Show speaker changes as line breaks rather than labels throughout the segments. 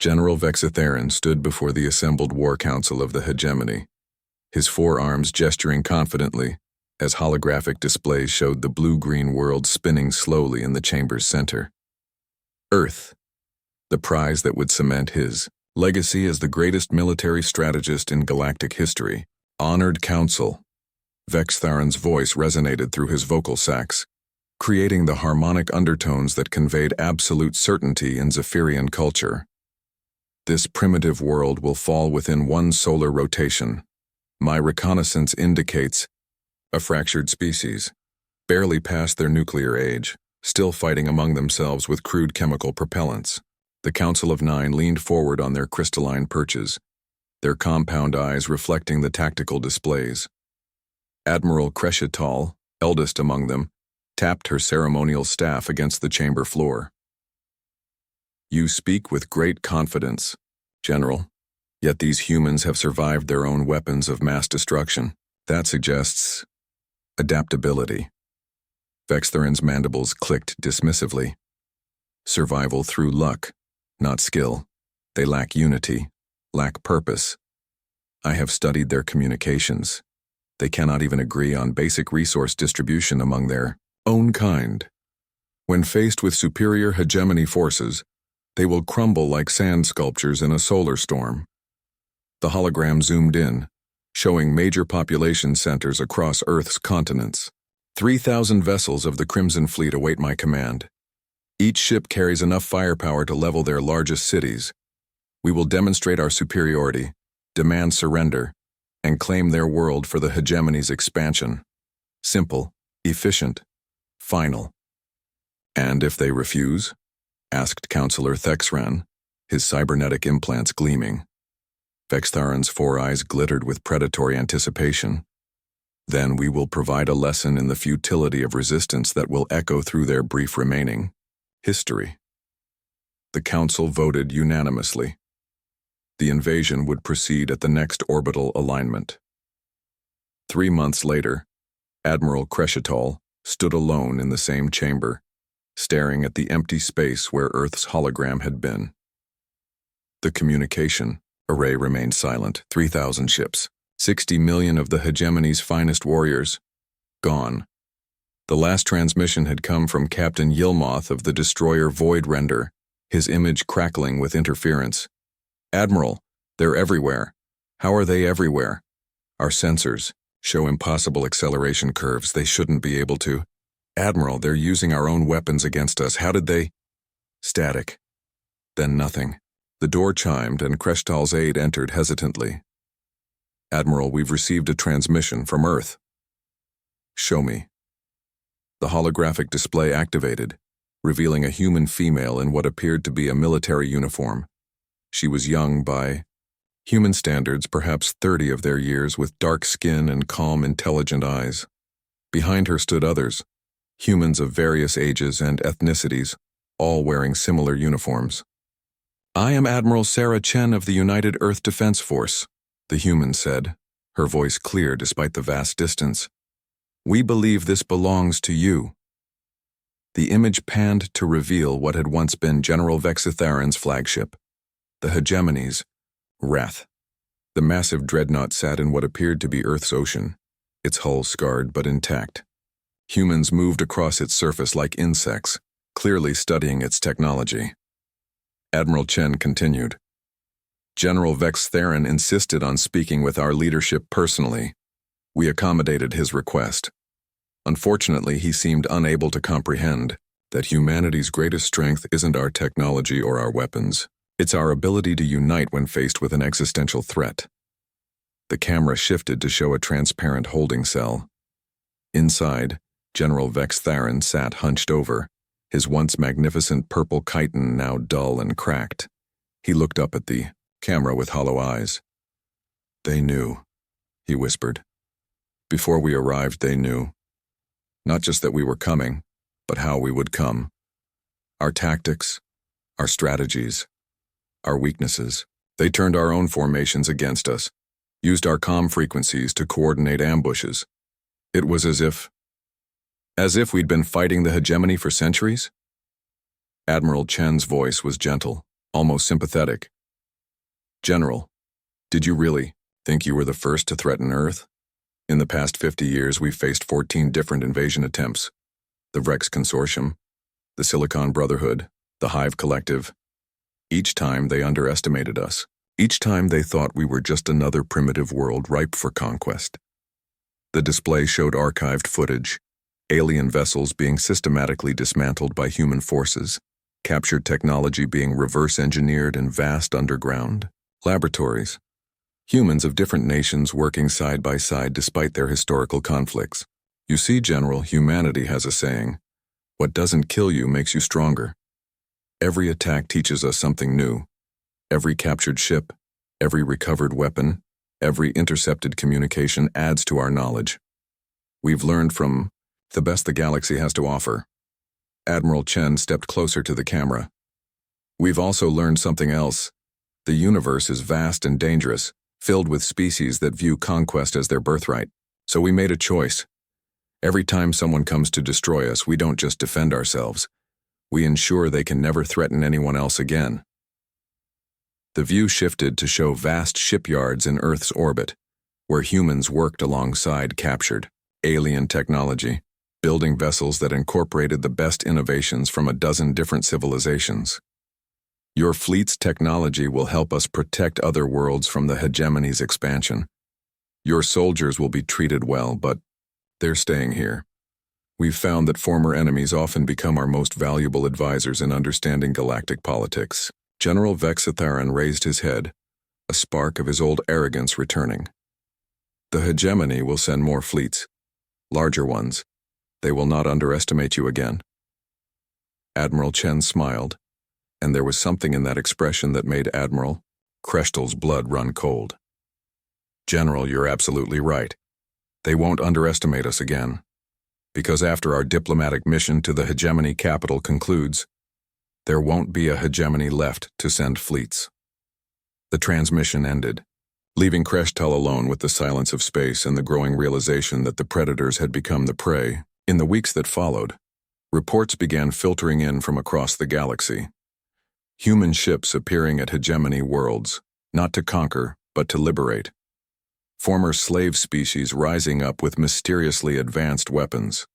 General Vexatheron stood before the assembled war council of the hegemony, his forearms gesturing confidently as holographic displays showed the blue-green world spinning slowly in the chamber's center. Earth, the prize that would cement his legacy as the greatest military strategist in galactic history. Honored Council. Vexatheron's voice resonated through his vocal sacs, creating the harmonic undertones that conveyed absolute certainty in Zephyrian culture. This primitive world will fall within one solar rotation. My reconnaissance indicates a fractured species, barely past their nuclear age, still fighting among themselves with crude chemical propellants. The Council of Nine leaned forward on their crystalline perches, their compound eyes reflecting the tactical displays. Admiral Crescital, eldest among them, tapped her ceremonial staff against the chamber floor. You speak with great confidence, General, yet these humans have survived their own weapons of mass destruction. That suggests adaptability. Vexatheron's mandibles clicked dismissively. Survival through luck, not skill. They lack unity, lack purpose. I have studied their communications. They cannot even agree on basic resource distribution among their own kind. When faced with superior hegemony forces, they will crumble like sand sculptures in a solar storm. The hologram zoomed in, showing major population centers across Earth's continents. 3,000 vessels of the Crimson Fleet await my command. Each ship carries enough firepower to level their largest cities. We will demonstrate our superiority, demand surrender, and claim their world for the hegemony's expansion. Simple, efficient, final. And if they refuse? Asked Counselor Thexran, his cybernetic implants gleaming. Vexatheron's four eyes glittered with predatory anticipation. Then we will provide a lesson in the futility of resistance that will echo through their brief remaining history. The Council voted unanimously. The invasion would proceed at the next orbital alignment. 3 months later, Admiral Crescital stood alone in the same chamber, staring at the empty space where Earth's hologram had been. The communication array remained silent. 3,000 ships, 60 million of the hegemony's finest warriors, gone. The last transmission had come from Captain Yilmoth of the destroyer Voidrender, his image crackling with interference. Admiral, they're everywhere. How are they everywhere? Our sensors show impossible acceleration curves. They shouldn't be able to. Admiral, they're using our own weapons against us. How did they? Static. Then nothing. The door chimed and Crescital's aide entered hesitantly. Admiral, we've received a transmission from Earth. Show me. The holographic display activated, revealing a human female in what appeared to be a military uniform. She was young by human standards, perhaps 30 of their years, with dark skin and calm, intelligent eyes. Behind her stood others, humans of various ages and ethnicities, all wearing similar uniforms. I am Admiral Sarah Chen of the United Earth Defense Force, the human said, her voice clear despite the vast distance. We believe this belongs to you. The image panned to reveal what had once been General Vexatheron's flagship, the hegemony's Wrath. The massive dreadnought sat in what appeared to be Earth's ocean, its hull scarred but intact. Humans moved across its surface like insects, clearly studying its technology. Admiral Chen continued. General Vexatheron insisted on speaking with our leadership personally. We accommodated his request. Unfortunately, he seemed unable to comprehend that humanity's greatest strength isn't our technology or our weapons. It's our ability to unite when faced with an existential threat. The camera shifted to show a transparent holding cell. Inside, General Vexatheron sat hunched over, his once magnificent purple chiton now dull and cracked. He looked up at the camera with hollow eyes. They knew, he whispered. Before we arrived, they knew. Not just that we were coming, but how we would come. Our tactics, our strategies, our weaknesses. They turned our own formations against us, used our comm frequencies to coordinate ambushes. It was as if we'd been fighting the hegemony for centuries? Admiral Chen's voice was gentle, almost sympathetic. General, did you really think you were the first to threaten Earth? In the past 50 years, we've faced 14 different invasion attempts. The Vrex Consortium, the Silicon Brotherhood, the Hive Collective. Each time they underestimated us. Each time they thought we were just another primitive world ripe for conquest. The display showed archived footage, alien vessels being systematically dismantled by human forces, captured technology being reverse-engineered in vast underground laboratories, humans of different nations working side by side despite their historical conflicts. You see, General, humanity has a saying, "What doesn't kill you makes you stronger." Every attack teaches us something new. Every captured ship, every recovered weapon, every intercepted communication adds to our knowledge. We've learned from the best the galaxy has to offer. Admiral Chen stepped closer to the camera. We've also learned something else. The universe is vast and dangerous, filled with species that view conquest as their birthright. So we made a choice. Every time someone comes to destroy us, we don't just defend ourselves. We ensure they can never threaten anyone else again. The view shifted to show vast shipyards in Earth's orbit, where humans worked alongside captured alien technology, building vessels that incorporated the best innovations from a dozen different civilizations. Your fleet's technology will help us protect other worlds from the hegemony's expansion. Your soldiers will be treated well, but they're staying here. We've found that former enemies often become our most valuable advisors in understanding galactic politics. General Vexitharan raised his head, a spark of his old arrogance returning. The hegemony will send more fleets, larger ones. They will not underestimate you again. Admiral Chen smiled, and there was something in that expression that made Admiral Kreshtal's blood run cold. General, you're absolutely right. They won't underestimate us again. Because after our diplomatic mission to the hegemony capital concludes, there won't be a hegemony left to send fleets. The transmission ended, leaving Kreshtal alone with the silence of space and the growing realization that the predators had become the prey. In the weeks that followed, reports began filtering in from across the galaxy. Human ships appearing at hegemony worlds, not to conquer, but to liberate. Former slave species rising up with mysteriously advanced weapons.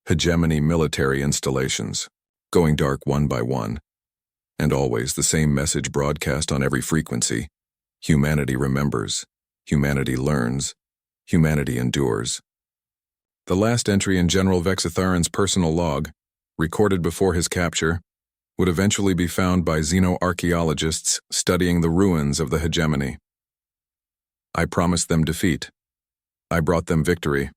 Hegemony military installations, going dark one by one. And always the same message broadcast on every frequency. Humanity remembers, humanity learns, humanity endures. The last entry in General Vexitharan's personal log, recorded before his capture, would eventually be found by xenoarchaeologists studying the ruins of the hegemony. I promised them defeat. I brought them victory.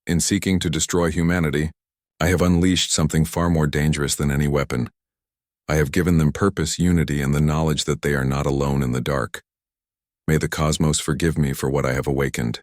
In seeking to destroy humanity, I have unleashed something far more dangerous than any weapon. I have given them purpose, unity, and the knowledge that they are not alone in the dark. May the cosmos forgive me for what I have awakened.